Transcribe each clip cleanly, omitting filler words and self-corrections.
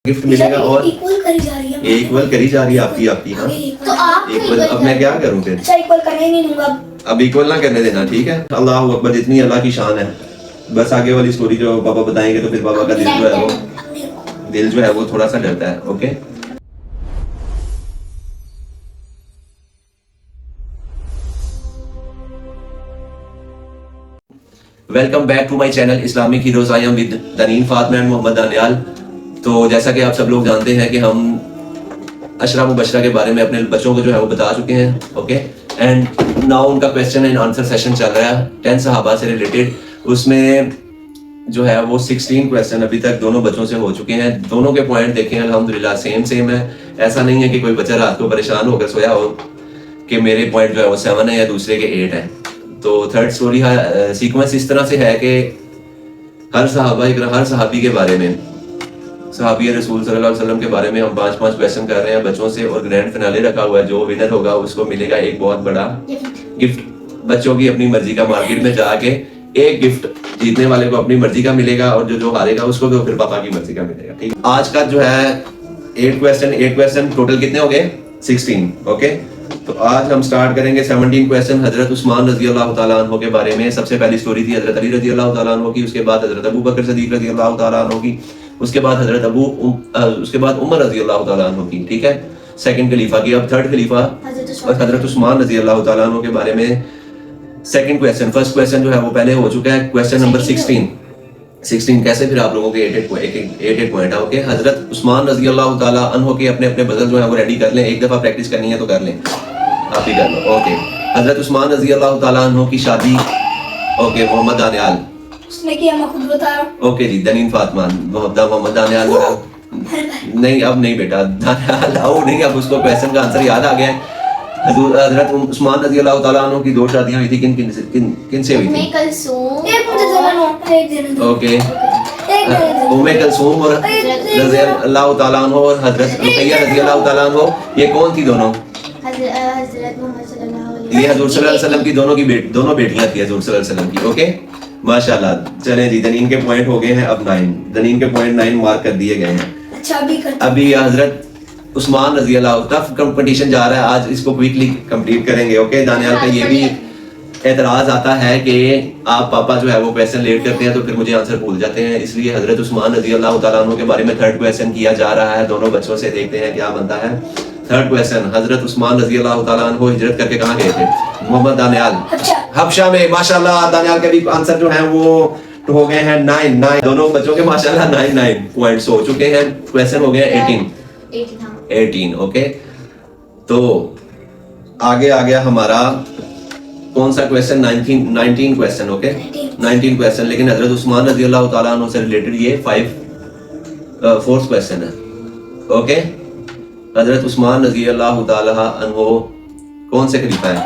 Gift मिलेगा और equal करी जा रही है। इक्वल करी जा रही है आपकी हाँ तो आप इक्वल। अब मैं क्या करूं फिर? अच्छा इक्वल करने ही नहीं दूंगा। अब इक्वल ना करने देना, ठीक है। अल्लाह अकबर, जितनी अल्लाह की शान है। बस आगे वाली स्टोरी जो पापा बताएंगे तो फिर पापा का दिल जो है वो थोड़ा सा डरता है। Okay, welcome back to my channel Islamic heroes. I am with Daneen Fatima and Mohammad Daniyal. तो जैसा कि आप सब लोग जानते हैं कि हम अशरा मुबशरा के बारे में अपने बच्चों को जो है वो बता चुके हैं। ओके, एंड नाउ उनका क्वेश्चन एंड आंसर सेशन चल रहा है 10 सहाबा से रिलेटेड। उसमें जो है वो 16 क्वेश्चन अभी तक दोनों बच्चों से हो चुके हैं। दोनों के पॉइंट देखें अल्हम्दुलिल्लाह सेम है। ऐसा नहीं है कि कोई बच्चा रात को परेशान होकर सोया हो कि मेरे पॉइंट जो है वो 7 है या दूसरे के 8 है। तो थर्ड स्टोरी सीक्वेंस इस तरह से है कि हर सहाबी के बारे में, सहाबी रसूल सल्लल्लाहु अलैहि वसल्लम के बारे में हम 5-5 क्वेश्चन कर रहे हैं बच्चों से, और ग्रैंड फिनाले रखा हुआ है। जो विनर होगा उसको मिलेगा एक बहुत बड़ा गिफ्ट। बच्चों की अपनी मर्जी का मार्केट में जाके एक गिफ्ट जीतने वाले को अपनी मर्जी का मिलेगा, और जो हारेगा उसको तो फिर पापा की मर्जी का मिलेगा। ठीक है, आज का जो है 8 क्वेश्चन टोटल कितने हो गए? 16। ओके, तो आज हम स्टार्ट करेंगे 17 क्वेश्चन हजरत उस्मान रजी अल्लाह तआला अन्हु के बारे में। सबसे पहली स्टोरी थी हजरत अली रजी अल्लाह तआला अन्हु की, उसके बाद हजरत अबू बकर सिद्दीक रजी अल्लाह तआला अन्हु की, उसके बाद उसके बाद उमर रजी अल्लाह तआला अन्हु की। ठीक है, सेकंड खलीफा की। अब थर्ड खलीफा हजरत उस्मान रजी अल्लाह तआला अन्हु के बारे में सेकंड क्वेश्चन। फर्स्ट क्वेश्चन जो है वो पहले हो चुका है, क्वेश्चन नंबर 16 कैसे फिर आप लोगों के 8 पॉइंट है। ओके, हजरत उस्मान रजी अल्लाह तआला अन्हु के अपने बदल जो है वो रेडी कर लें। एक दफा प्रैक्टिस करनी है तो कर लें, आप ही कर लो। ओके, हजरत उस्मान रजी अल्लाह तआला अन्हु की शादी, ओके, मोहम्मद दानियाल उसने किया, मैं खुद बताया। ओके जी, दनीन फातिमा मोहम्मद दानियाल नहीं, अब नहीं बेटा, दानियाल आओ नहीं, अब उसको क्वेश्चन का आंसर याद आ गया है। हजरत उस्मान रजी अल्लाह तआला अन्हु की 2 शादियां हुई थी। किन से हुई थी? ओके, उम्मे कलसूम और रजी अल्लाह तआला अन्हु और हजरत रुकैया रजी अल्लाह तआला अन्हु। ये कौन थी दोनों? ये हजूर सल्लल्लाहु अलैहि वसल्लम की दोनों बेटियां थी हजूर सल्लल्लाहु अलैहि वसल्लम की। ओके, माशाल्लाह। चलें जी, दनीन के पॉइंट हो गए हैं अब 9। दनीन के पॉइंट 9 मार्क कर दिए गए हैं। अच्छा, अभी हजरत उस्मान रजी अल्लाह, टफ कंपटीशन जा रहा है आज, इसको क्विकली कंप्लीट करेंगे। ओके, दानियाल का ये भी एतराज आता है कि आप पापा जो है वो क्वेश्चन लेट करते हैं तो फिर मुझे आंसर भूल जाते हैं, इसलिए हजरत उस्मान रजी अल्लाह तआला अन्हु के बारे में थर्ड क्वेश्चन किया जा रहा है दोनों बच्चों से। देखते हैं क्या बनता है। थर्ड क्वेश्चन, हजरत उस्मान रजी अल्लाह तआला अन्हु हिजरत करके कहाँ गए थे? मोहम्मद दानियाल हबशा में। माशाल्लाह, दानियाल के भी आंसर जो है वो हो गए हैं 9। दोनों बच्चों के माशाल्लाह 9 पॉइंट्स हो चुके हैं। क्वेश्चन हो गए 18। ओके, तो आगे आ गया हमारा कौन सा क्वेश्चन? 19 क्वेश्चन। ओके, 19 क्वेश्चन, लेकिन हजरत उस्मान रजी अल्लाह तआला अन्हु से रिलेटेड ये 4th क्वेश्चन है। ओके, हजरत उस्मान रजी अल्लाह तआला अन्हु कौन से खलीफा है?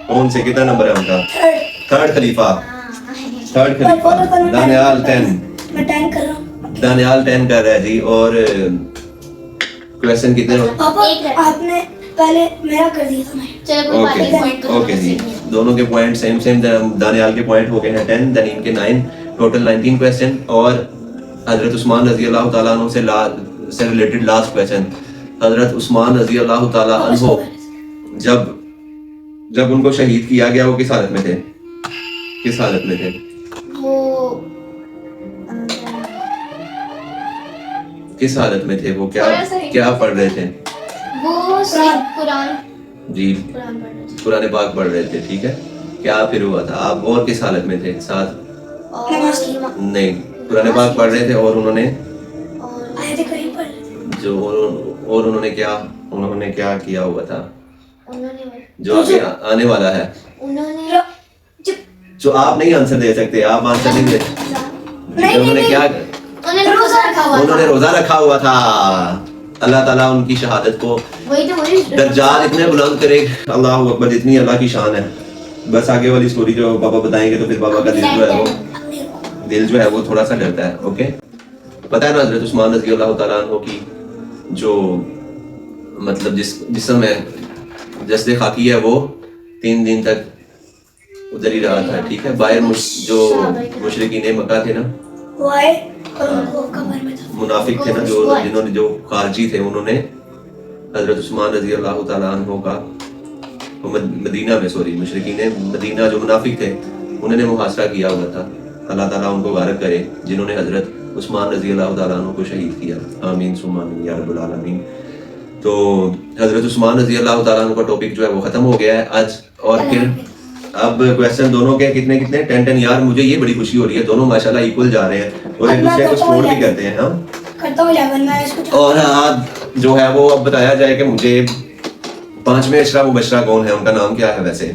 कौन से, कितना नंबर है उनका? थर्ड खलीफा। दानियाल 10 दानियाल 10 कर रहा है जी। और क्वेश्चन कितने हो? पापा आपने पहले मेरा कर दिया था। मैं ओके जी, दोनों के पॉइंट सेम। दानियाल के पॉइंट हो गए हैं 10, दनीन के 9, टोटल 19 क्वेश्चन। और हजरत उस्मान रजी अल्लाह तआला अन्हु से रिलेटेड लास्ट क्वेश्चन, हजरत उस्मान रजी अल्लाह तआला अन्हु जब उनको शहीद किया गया वो किस हालत में थे? किस हालत में थे? किस हालत में थे वो? क्या पढ़ रहे थे? वो कुरान जी, कुरान पाक पढ़ रहे थे। ठीक है, क्या फिर हुआ था? आप और किस हालत में थे? साथ नहीं, कुरान पाक पढ़ रहे थे और उन्होंने उन्होंने क्या किया हुआ था जो आगे आने वाला है? जो आप नहीं आंसर दे सकते, आप आंसर नहीं दे सकते। उन्होंने क्या? उन्होंने रोजा रखा हुआ था। अल्लाह ताला उनकी शहादत को दर्जात इतने बुलंद करे। अल्लाह अकबर, जितनी अल्लाह की शान है। बस आगे वाली स्टोरी जो पापा बताएंगे तो फिर पापा का दिल जो है वो थोड़ा सा डरता है। ओके, पता है ना हजरत उस्मान रजी अल्लाह तआला अन्हु की जो मतलब जिस्म है, जस्दे खाकी है, वो 3 दिन तक उधर ही रहा था। ठीक है, बाहर जो मुशरिकीन मक्का थे ना, वो आए और उनको कमर में था। मुनाफिक थे ना, जो जिन्होंने जो खारजी थे, उन्होंने हजरत उस्मान रजी अल्लाह ताला अन्हु का मदीना में, सॉरी मुशरिकीन मदीना जो मुनाफिक थे, उन्होंने मुहासरा किया हुआ था। अल्लाह ताला उनको गारक करे जिन्होंने हजरत उस्मान रजी अल्लाह ताला अन्हु को शहीद किया। आमीन सुम्मा आमीन या रब्बुल आलमीन। तो हजरत उस्मान रजी अल्लाह ताला अन्हु का टॉपिक जो है वो खत्म हो गया है आज। और फिर अब क्वेश्चन दोनों के कितने कितने 10 यार, मुझे ये बड़ी खुशी हो रही है, दोनों माशाल्लाह इक्वल जा रहे हैं और एक दूसरे को सपोर्ट भी करते हैं। हम करता हूँ 11 मैं इसको। और आज जो है वो अब बताया जाए कि मुझे 5वें अशरा मुबशरा कौन है, उनका नाम क्या है। वैसे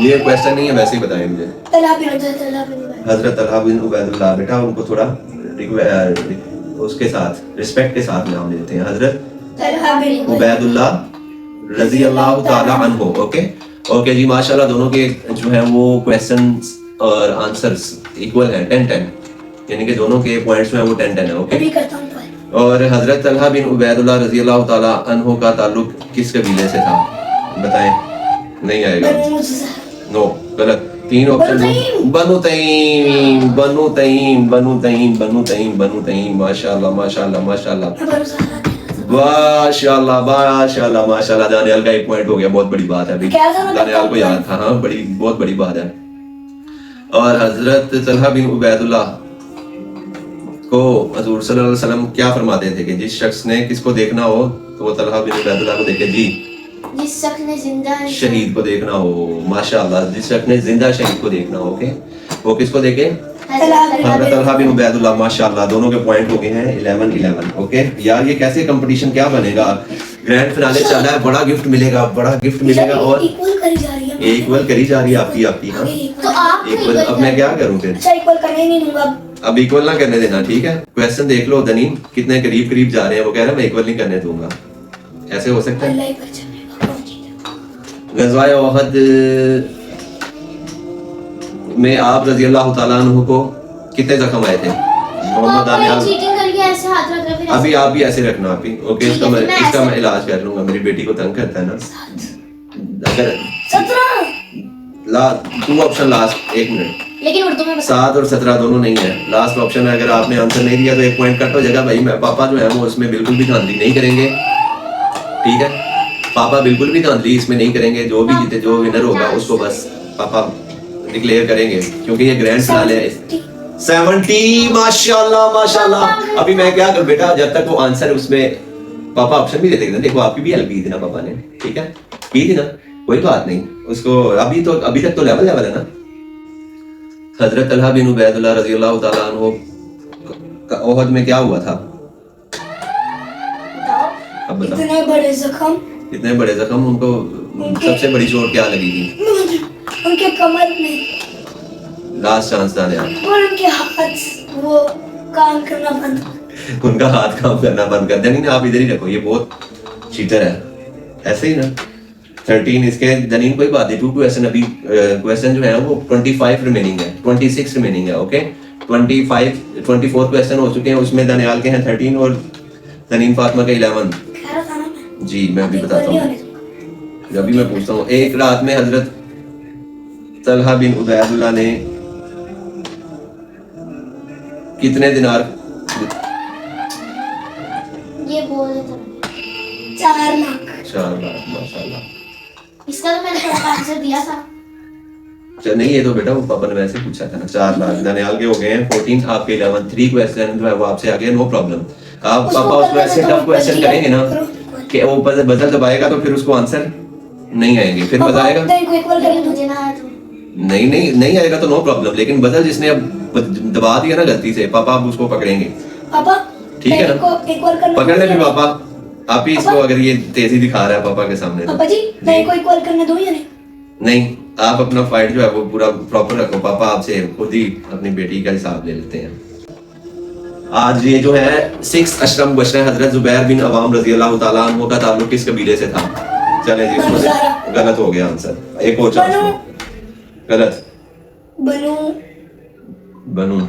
ये क्वेश्चन नहीं है, वैसे ही बताएं मुझे। हजरत तलहा बिन उबैदुल्लाह, बेटा उनको थोड़ा उसके साथ रिस्पेक्ट के साथ नाम लेते हैं। हजरत तलहा बिन उबैदुल्लाह रजी अल्लाह ताला अन्हु। ओके ओके जी, माशाल्लाह दोनों के जो है वो क्वेश्चंस और आंसर्स इक्वल हैं, 10-10, यानी कि दोनों के पॉइंट्स में वो 10-10 है। ओके, अभी करता हूँ। और हजरत तलहा बिन उबैदुल्लाह रजी अल्लाह ताला अन्हु का ताल्लुक किस कबीले से था, बताएं। नहीं आएगा, नो, गलत। 3 ऑप्शन। बनु तईम, बनु तईम, बनु तईम, बनु तईम, बनु तईम। माशाल्लाह माशाल्लाह माशाल्लाह माशाल्लाह माशाल्लाह माशाल्लाह। दानियाल का 1 पॉइंट हो गया, बहुत बड़ी बात है। अभी दानियाल को याद था, हाँ बड़ी बहुत बड़ी बात है। और हजरत तलहा बिन उबैदुल्लाह को हजूर सल्लल्लाहु अलैहि वसल्लम क्या फरमाते थे कि जिस शख्स ने किसको देखना हो तो वो तलहा बिन उबैदुल्लाह को देखे। जी, जिस शख्स ने जिंदा शहीद को देखना हो, माशाल्लाह, जिस शख्स ने जिंदा शहीद को देखना हो, ओके, वो किसको देखे, हजरत तलहा बिन उबैदुल्लाह। माशाल्लाह दोनों के पॉइंट हो गए हैं 11-11। ओके यार, ये कैसे कंपटीशन क्या बनेगा, ग्रैंड फिनाले चल रहा है, बड़ा गिफ्ट मिलेगा, बड़ा गिफ्ट मिलेगा। और इक्वल करी जा रही है, इक्वल करी जा रही है आपकी। हाँ तो आप इक्वल। अब मैं क्या करूं फिर, अच्छा इक्वल करने नहीं दूंगा। अब इक्वल ना करने देना, ठीक है। क्वेश्चन देख लो दनीन कितने करीब करीब जा रहे हैं, वो कह रहे हैं मैं इक्वल नहीं करने दूंगा। ऐसे हो सकता है। अल्लाह ही पहचानेगा कौन जीता। गज़वाए उहद में आप रजी अल्लाह ताला अन्हु को कितने जख्म आए थे? मोहम्मद दानियाल, चीटिंग करके ऐसे हाथ रख रहे, फिर अभी आप भी ऐसे रखना आप भी। ओके, इसका मैं इलाज कर लूंगा, मेरी बेटी को तंग करता है ना। अगर 17 2 ऑप्शन लास्ट, 1 मिनट, लेकिन उर्दू में 7 और 17 दोनों नहीं है, लास्ट ऑप्शन है। अगर आपने आंसर नहीं दिया तो 1 पॉइंट कट हो जाएगा भाई। मैं पापा जो है वो इसमें बिल्कुल भी धांधली नहीं करेंगे, ठीक है। पापा बिल्कुल भी धांधली इसमें नहीं करेंगे। जो भी जीते, जो विनर होगा उसको बस पापा डिक्लेयर करेंगे, क्योंकि ये ग्रैंड फिनाले है। 70, माशाल्लाह माशाल्लाह। अभी मैं क्या करूं बेटा, जब तक वो आंसर उसमें पापा ऑप्शन भी दे देंगे। देखो आपकी भी हेल्प की थी ना पापा ने, ठीक है, की थी ना, कोई बात नहीं। उसको अभी तक तो लेवल है ना। हजरत तलहा बिन उबैदुल्लाह रजी अल्लाह ताला अन्हु का ओहद में क्या हुआ था, अब बताओ। इतने बड़े जख्म, इतने बड़े जख्म, उनको सबसे बड़ी चोट क्या लगी थी? उनके कमर में, लास्ट चांस था यार। और उनके हाथ वो काम करना बंद, उनका हाथ काम करना बंद कर दिया। नहीं आप इधर ही रखो, ये बहुत चीटर है, ऐसे ही ना। 13 इसके दनीन, कोई बात नहीं। 2 क्वेश्चन अभी क्वेश्चन जो है वो 25 रिमेनिंग है, 26 रिमेनिंग है। ओके 24 क्वेश्चन हो चुके हैं, उसमें दनियाल के हैं 13 और दनीन फातिमा के 11। जी मैं अभी बताता हूँ, अभी मैं पूछता हूँ। एक रात में हजरत तलहा बिन उबैदुल्लाह ने कितने दिनार, ये बोल रहे थे 4 लाख। 4 लाख, माशाल्लाह। इसका तो मैंने पहला आंसर दिया था। अच्छा नहीं, ये तो बेटा वो पापा ने वैसे पूछा था ना। 4 लाख दनियाल के हो गए हैं 14, आपके 11। 3 क्वेश्चन जो है वो आपसे आगे, नो प्रॉब्लम। आप पापा उसको ऐसे टफ क्वेश्चन करेंगे ना कि वो बजल दबाएगा तो फिर उसको आंसर नहीं आएंगे, फिर बताएगा मुझे ना आया तो नहीं आएगा तो नो प्रॉब्लम। लेकिन बजल जिसने अब दबा दिया ना गलती से, पापा आप उसको पकड़ेंगे, पापा ठीक है ना। पकड़ ले फिर पापा, आप ही इसको, अगर ये तेजी दिखा रहा है पापा के सामने तो। पापा जी मैं को इक्वल करने दूं या नहीं? नहीं, आप अपना फाइट जो है वो पूरा प्रॉपर रखो। पापा आपसे खुद ही अपनी बेटी का हिसाब ले लेते हैं। आज ये जो है 6 अशरा मुबशरा हजरत जुबैर बिन अवाम रजी अल्लाह ताला अन्हु का ताल्लुक किस कबीले से था? चले जी, इसमें गलत हो गया आंसर। एक और चांस, गलत। बनु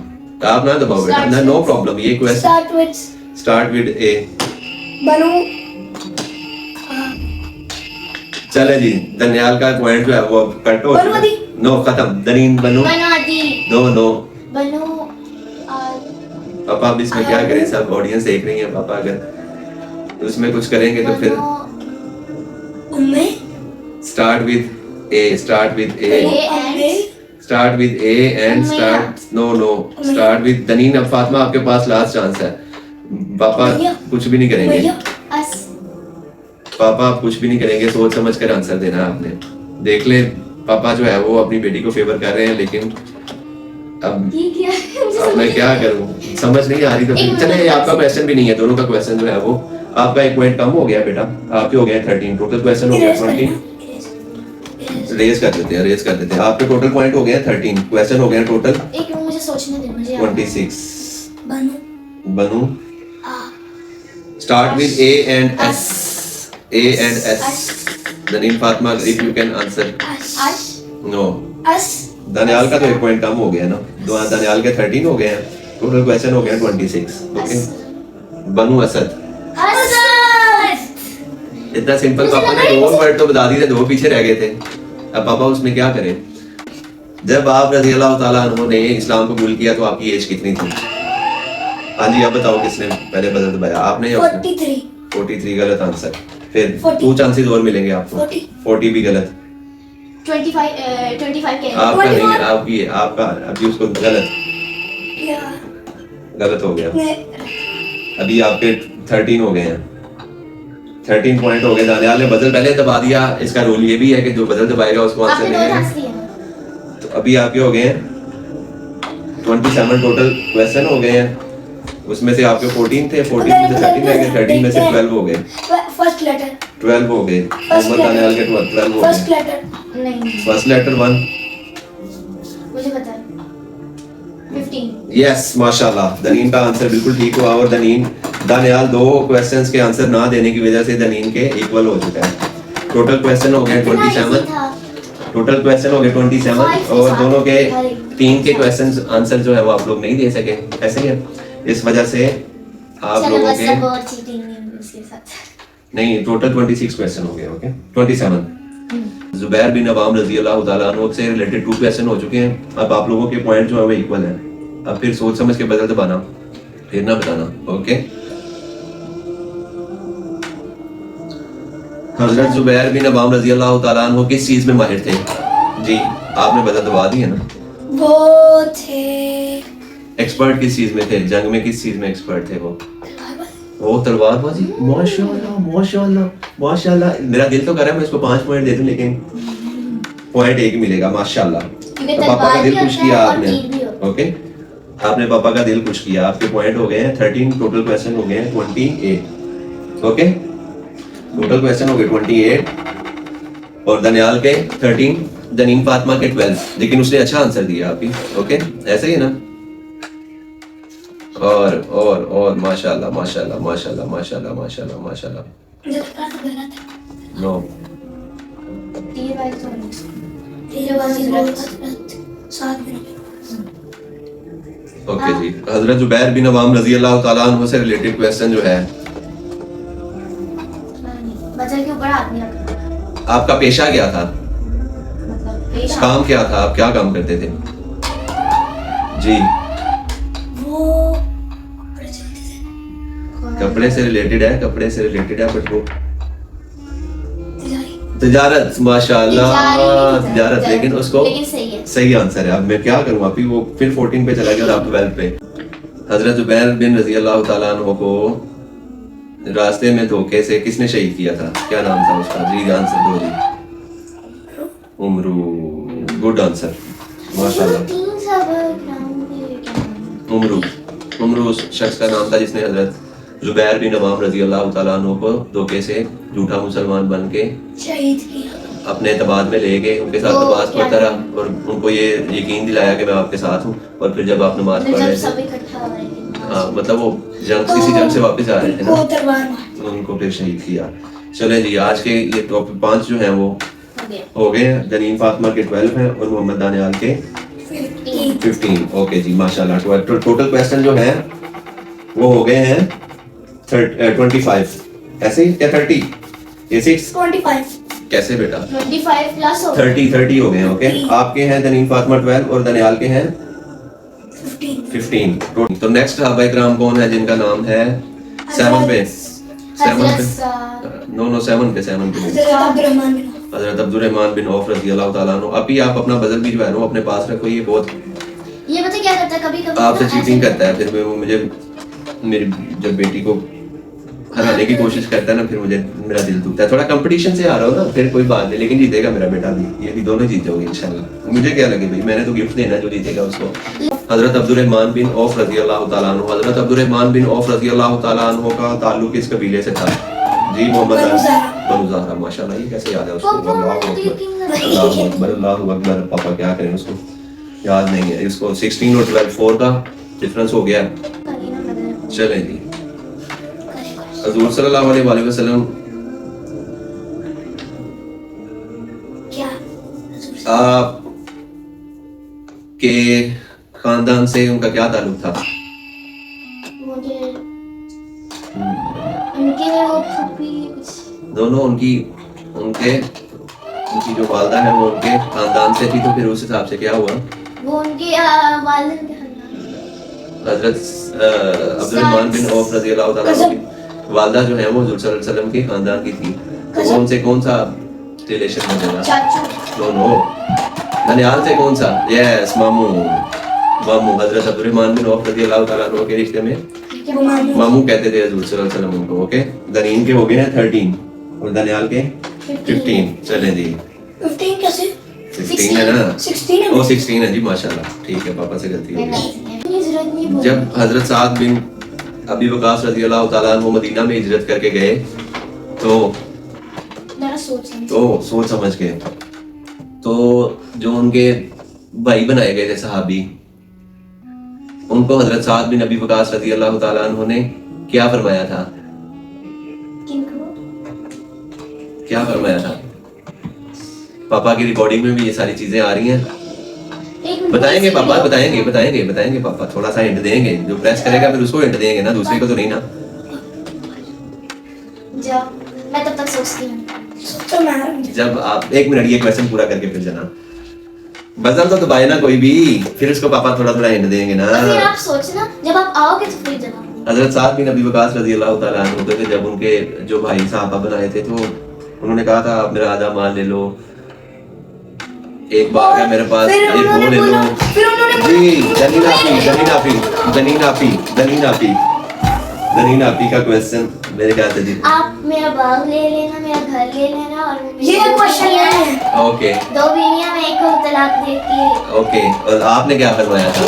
आप ना दबाओ बेटा ना, नो प्रॉब्लम। ये क्वेश्चन स्टार्ट विद ए। बनु। चले जी, दनियाल का पॉइंट जो है वो कट हो चुका है। नो खत्म। दनीन बनु, बनादी, नो बनो पापा अब इसमें क्या करें, सब ऑडियंस देख रही है पापा, अगर उसमें कुछ करेंगे तो फिर um start with A, start with A, start with A and start no start with Daneen. अब फातिमा आपके पास लास्ट चांस है, पापा कुछ भी नहीं करेंगे, अस पापा आप कुछ भी नहीं करेंगे, सोच समझ कर आंसर देना है आपने। देख ले पापा जो है वो अपनी बेटी को फेवर कर रहे हैं, लेकिन अब ये क्या है? मुझे अब समझ मैं क्या करूं, समझ नहीं आ रही तो फिर चले, आपका क्वेश्चन भी नहीं है, दोनों का क्वेश्चन जो है वो आपका एक पॉइंट कम हो गया बेटा, आपके हो गया 13, टोटल क्वेश्चन हो गया 20। रेज कर देते हैं, रेज कर देते हैं, आपके टोटल पॉइंट हो गए 13, क्वेश्चन हो गए टोटल एक मिनट मुझे सोचने दे, मुझे 26। बनू बनू start with A and S, A and S. Daneen Fatima if you can answer. अश नो, अस दानियाल का तो एक पॉइंट कम हो गया ना, दानियाल के 13 हो गए हैं, टोटल क्वेश्चन हो गया 26। ओके, बनू असद, इतना सिंपल। पापा ने दो वर्ड तो बता दिए थे, दो पीछे रह गए थे, अब पापा उसमें क्या करें। जब आप रज़ी अल्लाह ताला अन्हु ने इस्लाम कबूल किया तो आपकी एज कितनी थी? हाँ जी, अब बताओ किसने पहले बदल दबाया, आपने या उसने? 43 43 गलत आंसर, फिर 40 2 चांसेस और मिलेंगे आपको। 40 भी गलत, 25 के आपका नहीं है, आपकी है, आपका अभी उसको गलत, या गलत हो गया। मैं अभी आपके 13 हो गए हैं, 13 पॉइंट हो गए। दानियाल ने बदल पहले दबा दिया, इसका रूल ये भी है कि जो बदल दबाएगा उसको आंसर आपने नहीं दो है। चांस दिए। तो अभी आपके हो गए हैं 27 टोटल क्वेश्चन हो गए हैं, उसमें से आपके 14 थे, 14 में से 13 रह गए, 13 में से 12 हो गए, फर्स्ट लेटर 12 हो गए। मोहम्मद दानियाल के 12 हो फर्स्ट गए। लेटर नहीं फर्स्ट लेटर 1, मुझे पता है 15। यस माशाल्लाह, दनीन का आंसर बिल्कुल ठीक हुआ, और दानियाल 2 क्वेश्चंस के आंसर ना देने की वजह से दनीन के इक्वल हो चुका है। टोटल क्वेश्चन हो गए 27, टोटल क्वेश्चन हो गए 27, और दोनों के 3 के क्वेश्चंस आंसर जो है वो आप लोग नहीं दे सके, ऐसे ही है। इस वजह से आप चलो लोगों बस के अब और चीटिंग नहीं उसके साथ। नहीं, टोटल 26 क्वेश्चन हो गए। ओके, 27। जुबैर बिन अवाम रजी अल्लाह ताला अन्हु से रिलेटेड 2 क्वेश्चन हो चुके हैं, अब आप लोगों के पॉइंट जो है वो इक्वल है। अब फिर सोच समझ के बदल दबाना, फिर ना बताना। ओके, हजरत जुबैर बिन अवाम रजी अल्लाह ताला अन्हु किस चीज में माहिर थे? जी आपने बदल दबा दिया ना। वो थे एक्सपर्ट किस चीज में थे? जंग में किस चीज में एक्सपर्ट थे वो तलवारबाजी। माशाल्लाह माशाल्लाह माशाल्लाह, मेरा दिल तो कर रहा है मैं इसको 5 पॉइंट दे दूं, लेकिन पॉइंट 1 मिलेगा माशाल्लाह। क्योंकि तो पापा का दिल खुश किया और आपने। तीर भी होता है। ओके, आपने पापा का दिल खुश किया, आपके पॉइंट हो गए हैं 13, टोटल क्वेश्चन हो गए हैं 28। ओके, टोटल क्वेश्चन हो गए 28, और दानियाल के 13, दनीन फातिमा के 12, लेकिन उसने अच्छा आंसर दिया अभी। ओके, ऐसे ही है ना। और माशाल्लाह माशाल्लाह माशाल्लाह माशाल्लाह माशाल्लाह माशाल्लाह। मुझे पता था गलत है। नो, तीर वाली तो नहीं। तेरे बाजी गलत 7 मिनट। ओके जी। हजरत जुबैर बिन अवाम रजी अल्लाह ताला अन्हु से रिलेटेड क्वेश्चन जो है, बजर के ऊपर हाथ नहीं रखना, आपका पेशा क्या था? मतलब पेशा। काम क्या था? आप क्या काम करते थे? जी, वो कपड़े चलते थे। कपड़े से रिलेटेड है, कपड़े से रिलेटेड है, बट वो तिजारी तिजारत। माशाल्लाह तिजारत, लेकिन उसको लेकिन सही है। सही आंसर है। अब मैं क्या करूं, अभी वो फिर 14 पे चला गया और आप 12 पे। हजरत जुबैर बिन रजी अल्लाह ताला अन्हु को रास्ते में धोखे से किसने शहीद किया था? क्या नाम था उसका? जी आंसर दो जी। उमरू, गुड आंसर माशाल्लाह। 3 सब ग्राउंड में क्या नाम उमरू, उमरू उस शख्स का नाम था जिसने हजरत जुबैर बिन अवाम रजी अल्लाह ताला अन्हु को धोखे से झूठा मुसलमान बन के शहीद किया। अपने तबाद में ले गए, उनके साथ वो नमाज क्या पढ़ता रहा और उनको ये यकीन दिलाया कि मैं आपके साथ हूँ। और फिर जब आप नमाज मतलब पढ़ जब रहे सब थे, इकट्ठा हो रहे थे। हाँ मतलब वो किसी जंग से वापस आ रहे थे वो ना, तलवार मार। तो उनको फिर शहीद किया। चले जी, आज के ये टॉपिक 5 जो हैं वो हो गया। हो गए हैं। दनीन फातिमा के 12 हैं और मोहम्मद दानियाल के 15। ओके जी माशाल्लाह। टोटल क्वेश्चन जो है वो हो गए हैं 25। ऐसे ही क्या 30? ये 6 25 कैसे बेटा? 25 प्लस हो 30 हो गए हैं। ओके, आपके हैं दनीन फातिमा 12 और दानियाल के हैं 15 15। तो नेक्स्ट सहाबा इकराम कौन है जिनका नाम है 7 पे? 7 पे? नो 7 पे हजरत अब्दुर्रहमान बिन औफ रज़ी अल्लाह ताला अन्हु। अभी आप अपना बजल भी जो है ना अपने पास रखो, ये बहुत ये पता क्या करता है कभी कभी आपसे चीटिंग करता है, फिर वो मुझे मेरी जब बेटी को हराने की कोशिश करता है ना, फिर मुझे मेरा दिल टूटता है। थोड़ा कंपटीशन से आ रहा हो ना, फिर कोई बात नहीं, लेकिन जीतेगा मेरा बेटा भी, ये भी दोनों जीत जाओगे इंशाल्लाह। मुझे क्या लगे भाई, मैंने तो गिफ्ट देना, जो जीतेगा उसको। हजरत अब्दुर्रहमान बिन औफ रज़ी अल्लाह ताला अन्हु। हजरत अब्दुर्रहमान बिन औफ रज़ी अल्लाह ताला अन्हु का ताल्लुक किस कबीले से था? जी मोहम्मद बनु ज़हरा। माशाल्लाह, ये कैसे याद है उसको? अल्लाहु अकबर, अल्लाहु अकबर। पापा क्या करें, उसको याद नहीं है। इसको 16 और 12 4 का डिफरेंस हो गया। चलें जी, हजूर सल्लल्लाहु अलैहि वसल्लम आप के खानदान से उनका क्या ताल्लुक था? मुझे उनके वो फूफी दोनों उनकी जो वालदा है वो उनके खानदान से थी, तो फिर उस हिसाब से क्या हुआ? वो उनके वालिद के हजरत अब्दुर्रहमान बिन औफ रज़ी अल्लाह ताला अन्हु की वालदा जो है वो हुजूर सल्लल्लाहु अलैहि वसल्लम के खानदान की थी, तो वो उनसे कौन सा रिलेशन बनेगा? चाचू। नो ननियाल से कौन सा? यस मामू। हजरत अब्दुर्रहमान बिन औफ रज़ी अल्लाह ताला अन्हु के रिश्ते में मामू कहते थे हजूर सल्लल्लाहु अलैहि वसल्लम उनको। ओके, दनीन के हो गए हैं 13 और दनियाल के 15। चलें जी, 15 कैसे? 16 है ना? 16 है। ओ 16 है जी, माशाल्लाह, ठीक है, पापा से गलती हो गई। जरूरत नहीं बोल। जब हजरत साद बिन अबी वकास रज़ी अल्लाह ताला अन्हु मदीना में हिजरत करके गए तो जरा सोचें। सोच समझ के, तो जो उनके भाई बनाए गए थे सहाबी, उनको हजरत साद बिन अबी वकास रज़ी अल्लाह ताला अन्हु ने क्या फरमाया था? किनको? क्या फरमाया था? पापा की रिकॉर्डिंग में भी ये सारी चीजें आ रही हैं। एक मिनट। बताएंगे पापा, बताएंगे पापा, थोड़ा सा हिंट देंगे, जो प्रेस करेगा फिर उसको हिंट देंगे ना, दूसरे को तो नहीं ना। जाओ, मैं तब तक सोचती हूँ। सोचो मैं जब आप 1 मिनट ये क्वेश्चन पूरा करके फिर जाना, बजल तो दबाए ना कोई भी, फिर उसको पापा थोड़ा थोड़ा हिंट देंगे ना। तो फिर आप सोचना, जब आप आओगे तो फिर जवाब। हजरत साद बिन अबी वकास रज़ी अल्लाह ताला अन्हु थे, जब उनके जो भाई साहबा बनाए थे तो उन्होंने कहा था आप मेरा आधा माल ले लो, एक बार है मेरे पास, फिर एक वो उन्होंने ले लो बोला, फिर उन्होंने जी। दनीन आपी का क्वेश्चन मेरे ख्याल से जी। आप मेरा बाग ले लेना, मेरा घर ले लेना, और ये क्वेश्चन है। ओके 2 बीवियां में 1 को तलाक दे के। ओके, और आपने क्या फरमाया था?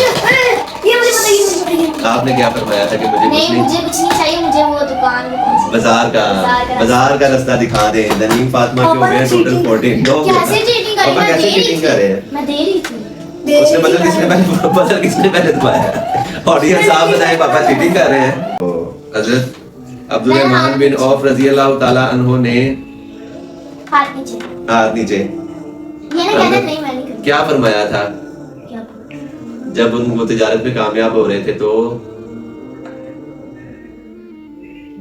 ये मुझे बताइए। आपने क्या फरमाया था कि मुझे कुछ नहीं, नहीं, मुझे कुछ नहीं चाहिए, मुझे वो दुकान में बाजार का रास्ता दिखा दे। दनीन फातिमा के हो गए टोटल 14। नो कैसे चीटिंग करी? पापा मैं कैसे दे रही चीटिंग थी। कर रहे हैं? मैं दे रही थी। उसने बदल किसने पहले ऑडियंस आप बताएं, पापा चीटिंग कर रहे हैं। तो हजरत अब्दुर्रहमान बिन औफ रज़ी अल्लाह ताला अन्हु ने हाथ नीचे। हाथ नीचे ये ना कहना नहीं, मैं नहीं करती। क्या फरमाया था? क्या? जब उनको तिजारत में कामयाब हो रहे थे तो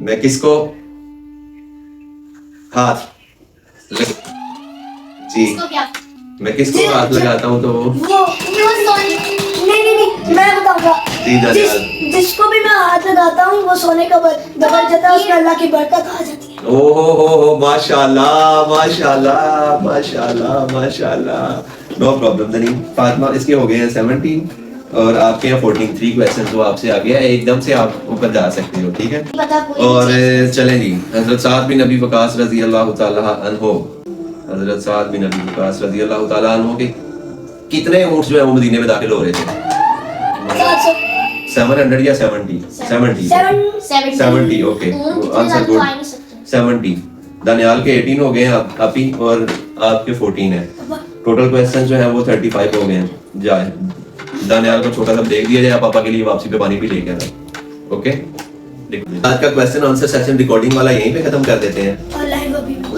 मैं किसको हाथ जी इसको क्या? मैं किसको हाथ लगाता हूँ तो वो सोने। नहीं मैं बताऊंगा। जी दनियाल। जिसको भी मैं हाथ लगाता हूँ वो सोने का दबल जाता है, उसमें अल्लाह की बरकत आ जाती है। ओहो माशाल्लाह माशाल्लाह माशाल्लाह माशाल्लाह। नो प्रॉब्लम दनीन फातिमा, इसके हो गए हैं 17 और आपके यहाँ 14। 3 क्वेश्चन तो आपसे आ गया है, एकदम से आप ऊपर जा सकते हो, ठीक है। पता कोई और नहीं। चलें जी, हजरत साद बिन अबी वकास रज़ी अल्लाह ताला अन्हु, हजरत साद बिन अबी वकास रज़ी अल्लाह ताला अन्हु के कितने ऊंट जो है वो मदीने में दाखिल हो रहे थे? 700 या 70? 70 ओके, आंसर गुड। 70। दनियाल के 18 हो गए हैं आपी, और आपके 14 है। टोटल क्वेश्चन जो है वो 35 हो गए हैं। जाए दनियाल को छोटा सा ब्रेक दिया जाए, पापा के लिए वापसी पे पानी भी लेके आना। ओके, आज का क्वेश्चन आंसर सेशन रिकॉर्डिंग वाला यहीं पे खत्म कर देते हैं, और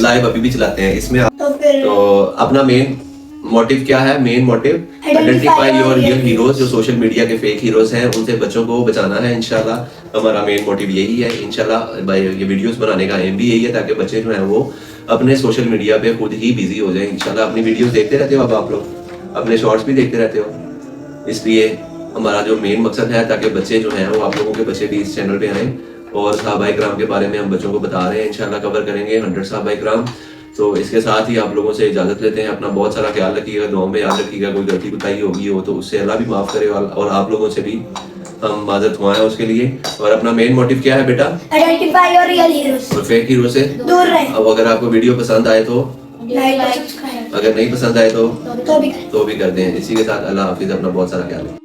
लाइव अभी भी चलाते हैं इसमें। तो अपना मेन मोटिव क्या है? Main motive identify your real heroes, जो सोशल मीडिया के फेक हीरोज हैं उनसे बच्चों को बचाना है इंशाल्लाह। हमारा मेन मोटिव यही है इंशाल्लाह। ये वीडियोस बनाने का एम भी यही है, ताकि बच्चे जो हैं वो अपने सोशल मीडिया पे खुद ही बिजी हो जाएं इंशाल्लाह। अपनी वीडियोस देखते रहते हो अब आप लोग, अपने शॉर्ट्स भी देखते रहते हो, इसलिए हमारा जो मेन मकसद है, ताकि बच्चे जो हैं वो आप लोगों के बच्चे भी इस चैनल पे आएँ और सहाबाए किराम के बारे में हम बच्चों को बता रहे हैं। इंशाल्लाह कवर करेंगे 100 सहाबाए किराम। तो इसके साथ ही आप लोगों से इजाज़त लेते हैं। अपना बहुत सारा ख्याल रखिएगा, दुआ में याद रखिएगा। कोई गलती कोताही होगी हो तो उससे अल्लाह भी माफ़ करे और आप लोगों से भी हम माजरत हुआ है उसके लिए। और अपना मेन मोटिव क्या है बेटा? आइडेंटिफाई योर रियल हीरोज, और फेक हीरो से दूर रहे। अब अगर आपको वीडियो पसंद आए तो, लाइक और सब्सक्राइब अगर नहीं पसंद आए तो भी करें। भी कर दें। इसी के साथ अल्लाह हाफिज़, अपना बहुत सारा ख्याल रखें।